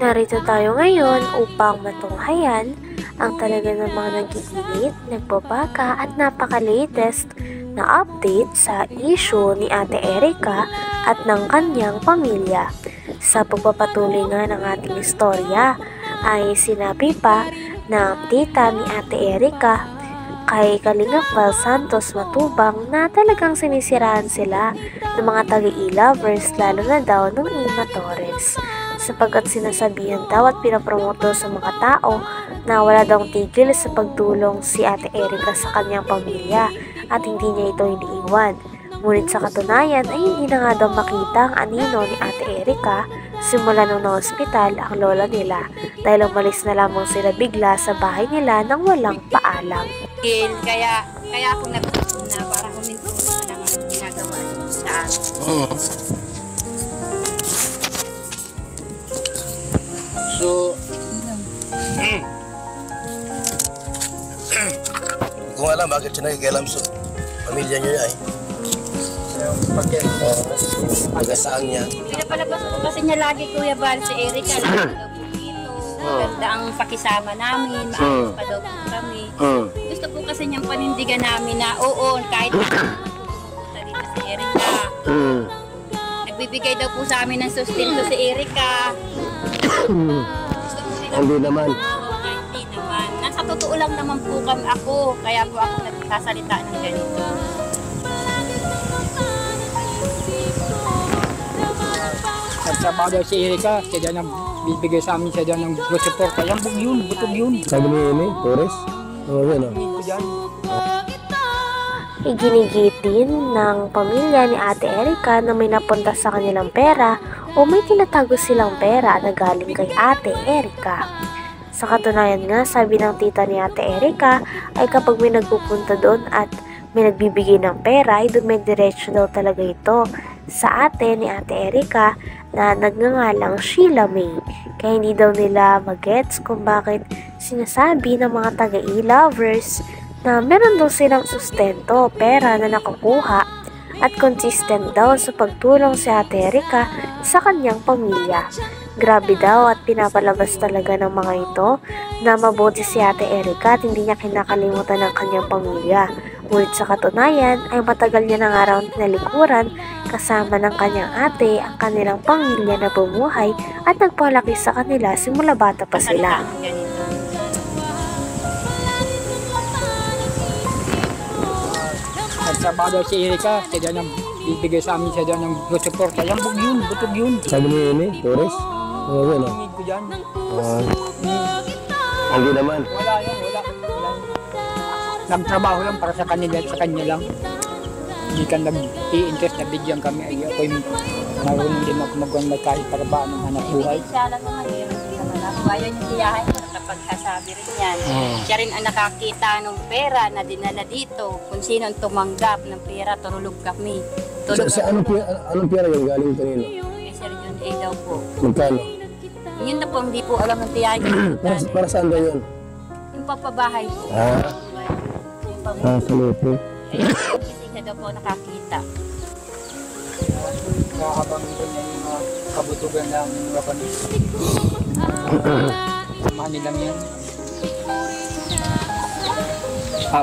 Narito tayo ngayon upang matunghayan ang talaga namang nag-iinit, nagbabaka at napaka-latest na update sa issue ni Ate Erica at ng kanyang pamilya. Sa pagpapatuloy nga ng ating istorya ay sinabi pa ng tita ni Ate Erica kay Kalingap Val Santos Matubang na talagang sinisiraan sila ng mga taga-e-lovers, lalo na daw ng Ima Torres, sapagkat sinasabihan daw at pinapromoto sa mga tao na wala daw tigil sa pagtulong si Ate Erica sa kanyang pamilya at hindi niya ito iniiwan. Ngunit sa katunayan ay hindi na nga daw makita ang anino ni Ate Erica simula nung na-hospital ang lola nila dahil umalis na lamang sila bigla sa bahay nila nang walang paalam. Kaya ako nagpunta na para huminto na lang ang ginagawa sa akin. So, hindi ko alam bakit siya nakikialam sa pamilya niyo niya eh. Pag-asaan niya. Pinapalabas ko kasi niya lagi, Kuya Val, si Erica. Lagi daw po dito. Maganda ang pakisama namin. Maayos pa daw po kami. Gusto po kasi niyang panindigan namin na oo, kahit pupunta dito si Erica. Nagbibigay daw po sa amin ng sustento si Erica. Hindi naman. Hindi naman. Nasa totoo lang naman po ako. Kaya po ako nagsasalita ng ganito. Nagtrabaho daw si Erica, siya daw nang bibigay sa amin, siya daw nang support. Ayan, butog yun. Sabi ni Amy, Torres? Oo, yan o. Iginigitin ng pamilya ni Ate Erica na may napunta sa kanilang pera o may tinatago silang pera na galing kay Ate Erica. Sa katunayan nga, sabi ng tita ni Ate Erica ay kapag may nagpupunta doon at may nagbibigay ng pera ay dumidiretso daw talaga ito sa ate ni Ate Erica na nagngangalang Sheila May. Kaya hindi daw nila magets kung bakit sinasabi ng mga taga-e-lovers na meron daw silang sustento, pera na nakukuha at consistent daw sa pagtulong si Ate Erica sa kanyang pamilya. Grabe daw at pinapalabas talaga ng mga ito na mabuti si Ate Erica at hindi niya kinakalimutan ng kanyang pamilya. Ngunit sa katunayan ay matagal niya na nga raw tinalikuran kasama ng kanyang ate ang kanilang pamilya na bumuhay at nagpalaki sa kanila simula bata pa sila. Nagtrabaho daw si Erica, siya daw nang bibigay sa amin, siya daw nang support. Ayan, butog yun. Sabi ni Amy, Torres? Oo, yan o. Need ko dyan. Hindi naman. Wala yan, wala. Nagtrabaho lang para sa kanila at sa kanya lang. Hindi ka nag-i-interest na bigyan kami. Ay, ako'y marunong din ako magkait para ba ng hanap buhay. Siya lang naman, hindi naman ako. Ayaw niya tiyahin ko nakapagsasabi rin yan. Siya rin ang nakakita ng pera na dinala dito. Kung sino ang tumanggap ng pera, tulog kami. Sa anong pera yung galing kanino? Kay Sir John A. daw po. Magkano? Yun na po, hindi po alam ng tiyahin ko. Para saan ba yun? Yung papabahay po. Sa lupo. Kasi siya daw po nakakita. Habang ito niya yung mga kabutugan ng mga panis. Samahan nilang yan.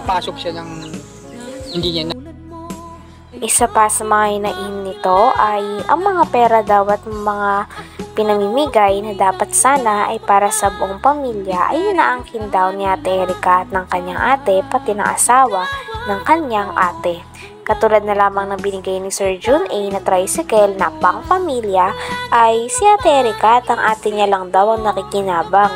Pasok siya ng hindi niya na. Isa pa sa mga hinain nito ay ang mga pera daw at mga pinamimigay na dapat sana ay para sa buong pamilya ay inaangkin daw ni Ate Erica at ng kanyang ate pati ng asawa ng kanyang ate. Katulad na lamang ng binigay ni Sir John A. na tricycle na pang pamilya ay si Ate Erica at ang ate niya lang daw ang nakikinabang.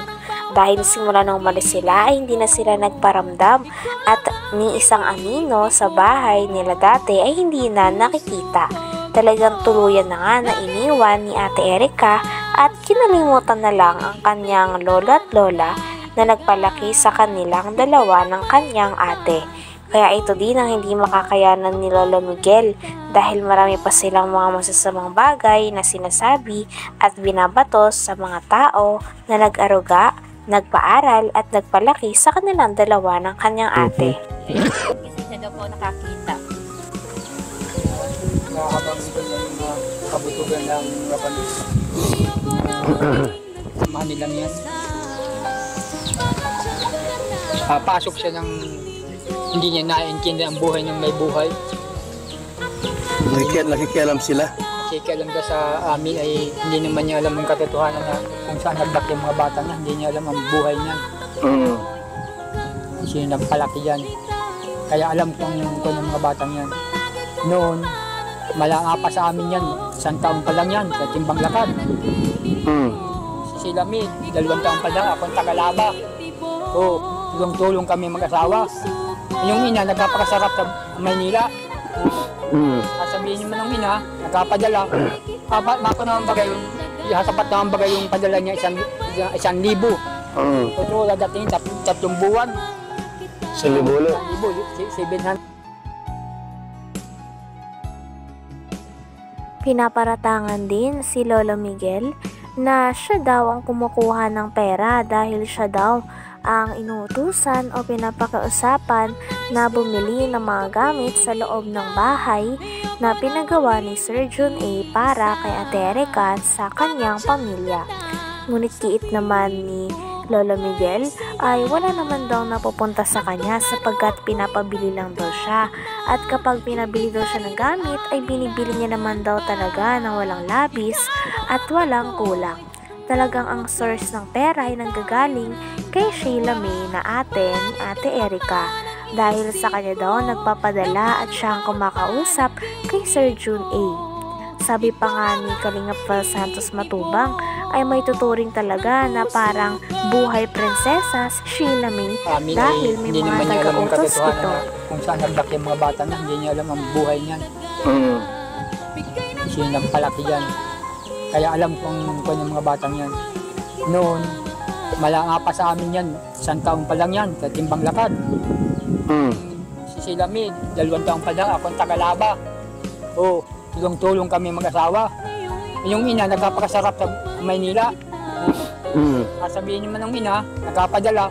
Dahil simula nang umalis sila ay hindi na sila nagparamdam at ni isang anino sa bahay nila dati ay hindi na nakikita. Talagang tuluyan na nga na iniwan ni Ate Erica at kinalimutan na lang ang kanyang lola at lola na nagpalaki sa kanilang dalawa ng kanyang ate. Kaya ito din ang hindi makakayanan ni Lolo Miguel dahil marami pa silang mga masasamang bagay na sinasabi at binabatos sa mga tao na nag-aruga, nagpaaral at nagpalaki sa kanilang dalawa ng kanyang ate. Kasi siya daw po nakakita. Habang ito niya yung mga kabutugan ng mga panis. kasamahan nilang yan. Pasok siya ng hindi niya naiintindihan ang buhay ng may buhay. Nakikialam sila. Nakikialam ka sa amin ay hindi naman niya alam ang katotohanan na kung saan nagbak yung mga bata niya. Hindi niya alam ang buhay niya. Sino nagpalaki yan. Kaya alam kong yung mga batang yan. Noon, malanga pa sa amin yan. 1 taon pa lang yan, sa timbang lakad. Si Lamid, 2 taon pa lang, akong tagalaba. Tulong-tulong kami mag-asawa. Yung ina, nagpapakasarap sa Maynila. Sabihin naman ng ina, nagpapadala. Mako naman bagay yung, sapat naman bagay yung padala niya 1,000. Pero dadating 3 buwan. 700. Pinaparatangan din si Lolo Miguel na siya daw ang kumukuha ng pera dahil siya daw ang inuutusan o pinapakausapan na bumili ng mga gamit sa loob ng bahay na pinagawa ni Sir Jun A para kay Ate Erica sa kanyang pamilya. Ngunit kiit naman ni Lolo Miguel ay wala naman daw napupunta sa kanya sapagkat pinapabili lang daw siya. At kapag pinabili daw siya ng gamit ay binibili niya naman daw talaga ng walang labis at walang kulang. Talagang ang source ng pera ay nanggagaling kay Sheila May na ate ni Ate Erica. Dahil sa kanya daw nagpapadala at siya ang kumakausap kay Sir Jun A. Sabi pa nga ni Kalingap Val Santos Matubang ay may tuturing talaga na parang buhay prinsesa si Sheila May dahil may mga taga-utos ito. Kung saan nagbak yung mga bata na, hindi niya alam ang buhay niyan. Sino nagpalaki yan. Kaya alam kong yung mga batang yan. Noon, malanga pa sa amin yan. 1 taon pa lang yan, sa timbang lakad. Si Lamid, 2 taon pa lang, akong tagalaba. Tulong-tulong kami mag-asawa. Yung ina, nagpapakasarap sa Maynila. Sabihin naman ng ina, nagpapadala.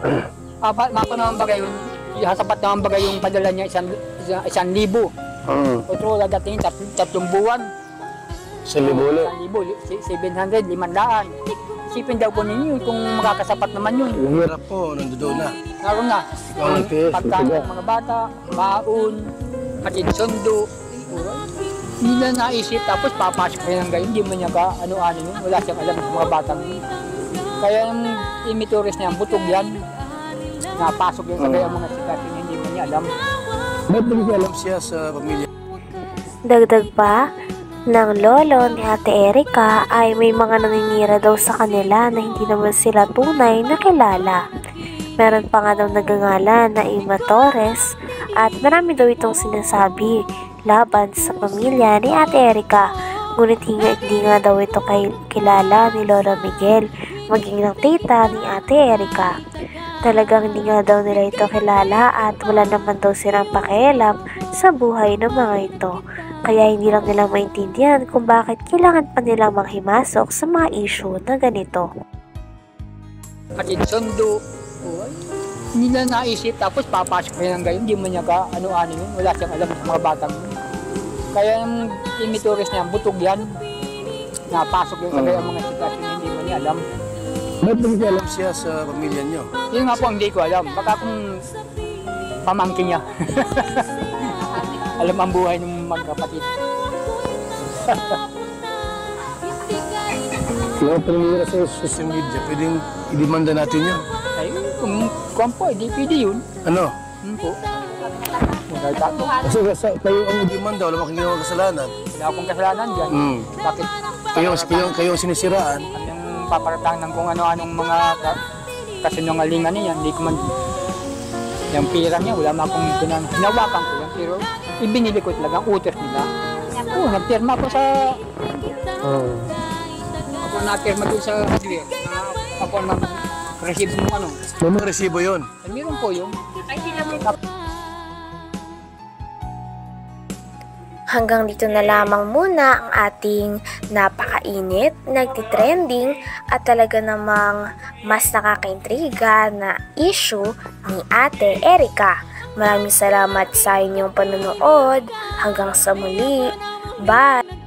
Mako naman bagay yung, sapat naman bagay yung padala niya 1,000. Pero dadating 3 buwan. 1,000. 700, 500. Isipin daw po ninyo kung makakasapat naman yun. Yung hirap po, nandoon na. Naroon na. Pagkain ng mga bata, baon, hatid sundo. Hindi na naisip, tapos papasok rin ng gayon. Hindi mo niya ka ano-ano yun. Wala siyang alam sa mga batang yun. Kaya yung imitoris niya, butog yan. Napasok yan sa gayon mga sikat yun. Hindi mo niya alam. Ba't alam siya sa pamilya? Dagdag pa ng lolo ni Ate Erica ay may mga naninira daw sa kanila na hindi naman sila tunay na kilala. Meron pa nga daw nagangalan na Ima Torres at marami daw itong sinasabi laban sa pamilya ni Ate Erica. Ngunit hindi nga daw ito kilala ni Lolo Miguel, maging ng tita ni Ate Erica. Talagang hindi nga daw nila ito kilala at wala naman daw silang pakialam sa buhay ng mga ito. Kaya hindi lang nila maintindihan kung bakit kailangan pa nilang manghimasok sa mga issue na ganito. Hatid sundo. Hindi na naisip, tapos papasok rin ng gayon. Hindi mo niya ka ano-ano yun. Wala siyang alam sa mga batang yun. Kaya yung imitoris niya, butog yan. Napasok yun sa gayon mga sikat yun. Hindi mo niya alam. Ba't alam siya sa pamilya niyo? Yun nga po ang hindi ko alam. Baka kung pamangkin niya. Alam ang buhay ng magkapatid. Yung pamilya sa social media, pwedeng i-demanda natin yun. Ay, kung po, hindi pwede yun. Ano? Po. Kasi kayo ang i-demanda, wala makang ginawang kasalanan. Wala akong kasalanan dyan. Bakit? Kayo ang sinisiraan. Ang paparatang ng kung ano-anong mga kasinungalingan niya, hindi ko man yung pira niya, wala man akong hinawakan ko yan, pero ibinili ko talaga ang utos nila. Nagpirma ko sa... Ako napirma doon sa hardware. Ako nag-receive ng ano. May mga resibo yun? Meron po yun. Hanggang dito na lamang muna ang ating napakainit, nagtitrending at talaga namang mas nakakaintriga na issue ni Ate Erica. Maraming salamat sa inyong panonood. Hanggang sa muli. Bye!